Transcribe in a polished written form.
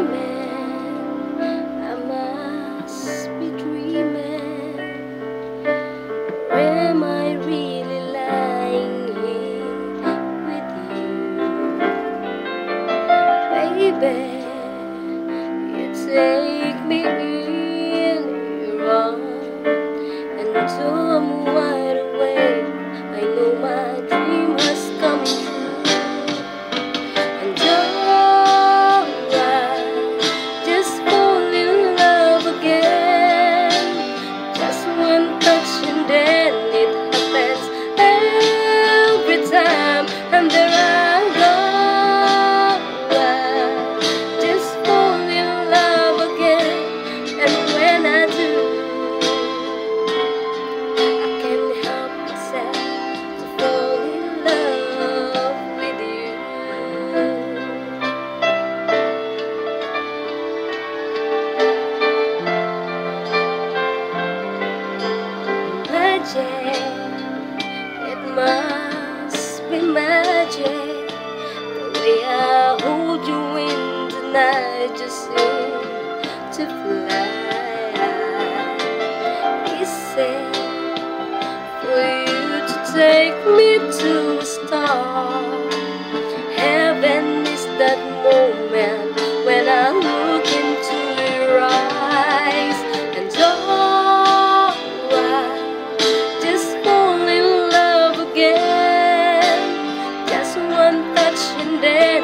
dreaming, I must be dreaming. Or am I really lying here with you? Baby, you take me in your arms, and though I'm wide awake, I know my dream has come true. And alright, just fall in love again. Just one touch and then it happens every time. And there I go, just fall in love again. And when I do, I can't help myself to fall in love with you. Magic, it must be magic. The way I hold you in the night just seems to fly. He said, for you to take me to a star. Heaven is that moment when I look into your eyes. And oh, I just fall in love again. Just one touch and then